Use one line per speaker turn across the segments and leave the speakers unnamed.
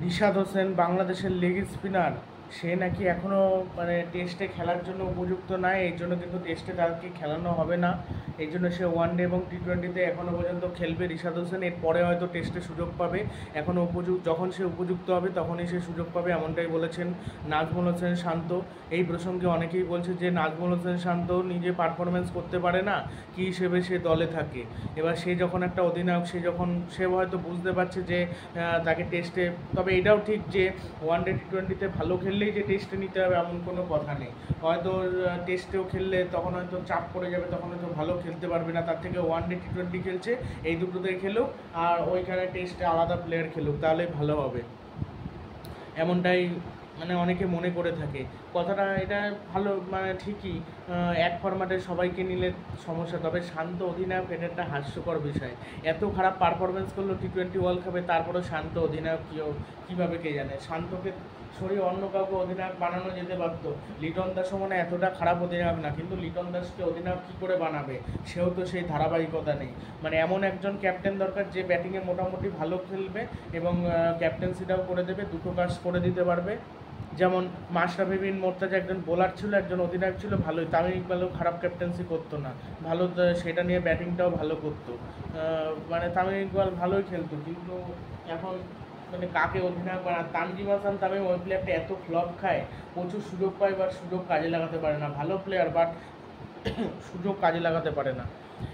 রিশাদ হোসেন বাংলাদেশের leg spinner, সে নাকি এখনও মানে টেস্টে খেলার জন্য উপযুক্ত নয়, এই জন্য কিন্তু টেস্টে তাকে খেলানো হবে না। এই জন্য সে ওয়ানডে এবং টি-20তে এখনও পর্যন্ত খেলবে রিশাদ হোসেন। এরপরে হয়তো টেস্টে সুযোগ পাবে, এখনও যখন সে উপযুক্ত হবে তখনই সে সুযোগ পাবে, এমনটাই বলেছেন নাজমুল হোসেন শান্ত। এই প্রসঙ্গে অনেকেই বলছে যে নাজমুল হোসেন শান্ত নিজে পারফরমেন্স করতে পারে না, কী হিসেবে সে দলে থাকে। এবার সে যখন একটা অধিনায়ক, সে হয়তো বুঝতে পারছে যে তাকে টেস্টে, তবে এটাও ঠিক যে ওয়ানডে টি-20তে ভালো খেললেই যে টেস্টে নিতে হবে এমন কোনো কথা নেই। হয়তো টেস্টেও খেললে তখন হয়তো চাপ পড়ে যাবে, তখন হয়তো ভালো খেলতে পারবে না, তার থেকে ওয়ানডে টি-20 খেলছে, এই দুটোতে খেলুক আর ওইখানে টেস্টে আলাদা প্লেয়ার খেলুক, তাহলেই ভালো হবে, এমনটাই মানে অনেকে মনে করে থাকে। কথাটা এটা ভালো, মানে ঠিকই, এক ফরম্যাটে সবাইকে নিলে সমস্যা, তবে শান্ত অধিনায়ক এটা একটা হাস্যকর বিষয়। এত খারাপ পারফরমেন্স করলো টি-20 ওয়ার্ল্ড কাপে, তারপরেও শান্ত অধিনায়ক কীভাবে কে জানে। শান্তকে সরিয়ে অন্য কাউকে অধিনায়ক বানানো যেতে পারত। লিটন দাসও মানে এতটা খারাপ অধিনায়ক না, কিন্তু লিটন দাসকে অধিনায়ক কী করে বানাবে, সেও তো সেই ধারাবাহিকতা নেই। মানে এমন একজন ক্যাপ্টেন দরকার যে ব্যাটিংয়ে মোটামুটি ভালো খেলবে এবং ক্যাপ্টেন্সিটাও করে দেবে, দুটো কাজ করে দিতে পারবে। যেমন মাশরাফি বিন মোর্তাজা একজন বোলার ছিল, একজন অধিনায়ক ছিল ভালোই, তামিম ইকবালও খারাপ ক্যাপ্টেন্সি করতো না, ভালো সেটা নিয়ে ব্যাটিংটাও ভালো করতো। মানে তামিম ইকবাল ভালোই খেলতো, কিন্তু এখন মানে কাকে অধিনায়ক বানায়। তানজিম হাসান তামিম ওই প্লেয়ারটা এত ফ্লপ খায়, প্রচুর সুযোগ পায় বাট সুযোগ কাজে লাগাতে পারে না, ভালো প্লেয়ার বাট সুযোগ কাজে লাগাতে পারে না।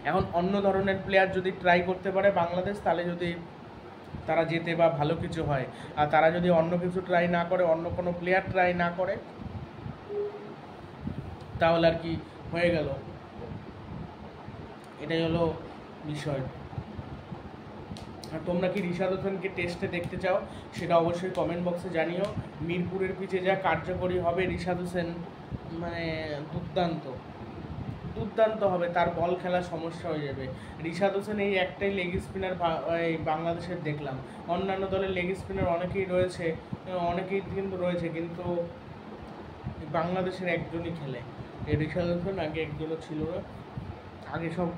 এখন অন্য ধরনের প্লেয়ার যদি ট্রাই করতে পারে বাংলাদেশ, তাহলে যদি তারা যেতে বা ভালো কিছু হয়। আর তারা যদি অন্য কিছু ট্রাই না করে, অন্য কোনো প্লেয়ার ট্রাই না করে, তাহলে আর কি হয়ে গেল, এটাই হলো বিষয়। আর তোমরা কি রিশাদ হোসেনকে টেস্টে দেখতে চাও সেটা অবশ্যই কমেন্ট বক্সে জানিও। মিরপুরের পিচে যা কার্যকরী হবে রিশাদ হোসেন, মানে দুর্দান্ত দুর্দান্ত হবে, তার বল খেলার সমস্যা হয়ে যাবে। রিশাদ হোসেন এই একটাই লেগ স্পিনার এই বাংলাদেশের দেখলাম, অন্যান্য দলের লেগ স্পিনার অনেকেই কিন্তু রয়েছে, কিন্তু বাংলাদেশের একজনই খেলে। এই রিশাদ হোসেন আগে একজনও ছিল না, আগে সব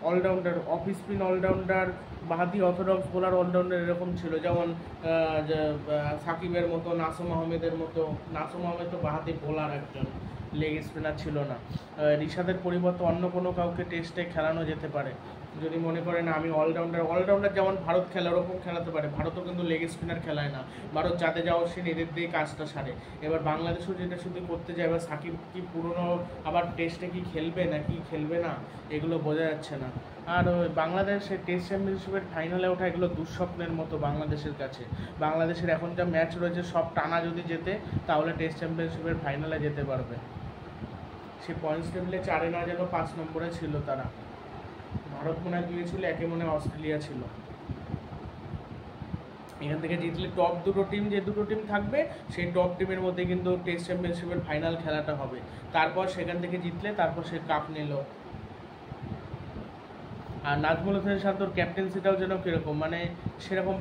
অলরাউন্ডার, অফ স্পিন অলরাউন্ডার, বাহাতি অর্থোডক্স বোলার অলরাউন্ডার এরকম ছিল, যেমন সাকিবের মতো, নাসুম আহমেদের মতো। নাসুম আহমেদ তো বাহাতি বোলার, একজন লেগ স্পিনার ছিল না। রিশাদের পরিবর্তে অন্য কোনো কাউকে টেস্টে খেলানো যেতে পারে, যদি মনে করেন আমি অলরাউন্ডার যেমন ভারত খেলে ওরকম খেলাতে পারে। ভারতও কিন্তু লেগ স্পিনার খেলায় না, ভারত জাদেজা অশ্বিন এদের দিয়ে কাজটা সারে। এবার বাংলাদেশও যেটা শুধু করতে যায়, এবার সাকিব কি পুরনো আবার টেস্টে কি খেলবে নাকি খেলবে না, এগুলো বোঝা যাচ্ছে না। আর বাংলাদেশের টেস্ট চ্যাম্পিয়নশিপের ফাইনালে ওঠা এগুলো দুঃস্বপ্নের মতো বাংলাদেশের কাছে। বাংলাদেশের এখন যা ম্যাচ রয়েছে সব টানা যদি যেতে, তাহলে টেস্ট চ্যাম্পিয়নশিপের ফাইনালে যেতে পারবে। সে পয়েন্টস টেবিলে 4 না যেন 5 নম্বরে ছিল তারা, ভারত মনে হয় 2 ছিল, একে মনে হয় অস্ট্রেলিয়া ছিল। এখান থেকে জিতলে টপ দুটো টিম থাকবে, সেই টপ টিমের মধ্যে কিন্তু টেস্ট চ্যাম্পিয়নশিপের ফাইনাল খেলাটা হবে। তারপর সেখান থেকে জিতলে তারপর সে কাপ নিল। আর নাজমুল হোসেন শান্তর ক্যাপ্টেন্সিটাও যেন কীরকম, মানে সেরকম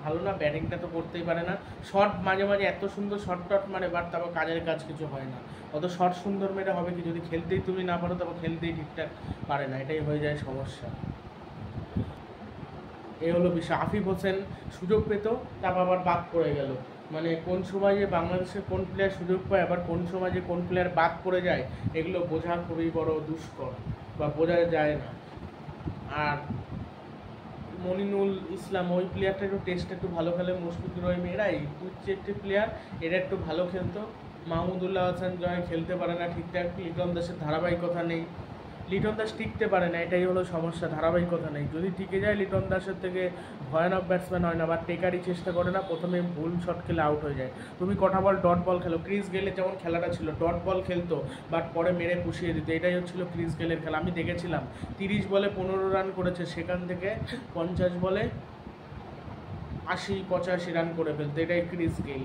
ভালো না, ব্যাটিংটা তো করতেই পারে না। শট মাঝে মাঝে এত সুন্দর শট টট মানে, বাট তারপর কাজের কাজ কিছু হয় না। অত শট সুন্দর মেরে হবে কি, যদি খেলতেই তুমি না পারো, তারপর খেলতেই ঠিকঠাক পারে না, এটাই হয়ে যায় সমস্যা। এই হলো বিষয়। আফিফ হোসেন সুযোগ পেত, তারপর আবার বাদ পড়ে গেল। মানে কোন সময় যে বাংলাদেশের কোন প্লেয়ার সুযোগ পায়, আবার কোন সময় যে কোন প্লেয়ার বাদ পড়ে যায়, এগুলো বোঝা খুবই বড় দুষ্কর, বা বোঝা যায় না। আর মনিনুল ইসলাম, ওই প্লেয়ারটা একটু টেস্টে একটু ভালো খেলে, মুশফিকুর রহিম, এরাই 2-4টি প্লেয়ার, এরা একটু ভালো খেলতো। মাহমুদুল্লাহ হাসান জয় খেলতে পারে না ঠিকঠাক, লিটন দাসের ধারাবাহিকতা নেই, লিটন দাস টিকতে পারে না, এটাই হলো সমস্যা, ধারাবাহিকতা নেই। যদি টিকে যায় লিটন দাসের থেকে ভয়ানক ব্যাটসম্যান হয় না, বা টেকারই চেষ্টা করে না, প্রথমে ভুল শট খেলে আউট হয়ে যায়। তুমি কটা বল ডট বল খেলো, ক্রিস গেলে যেমন খেলাটা ছিল, ডট বল খেলতো বাট পরে মেরে পুষিয়ে দিত, এটাই হচ্ছিল ক্রিস গেলের খেলা। আমি দেখেছিলাম 30 বলে 15 রান করেছে, সেখান থেকে 50 বলে 80-85 রান করে ফেলতো, এটাই ক্রিস গেল।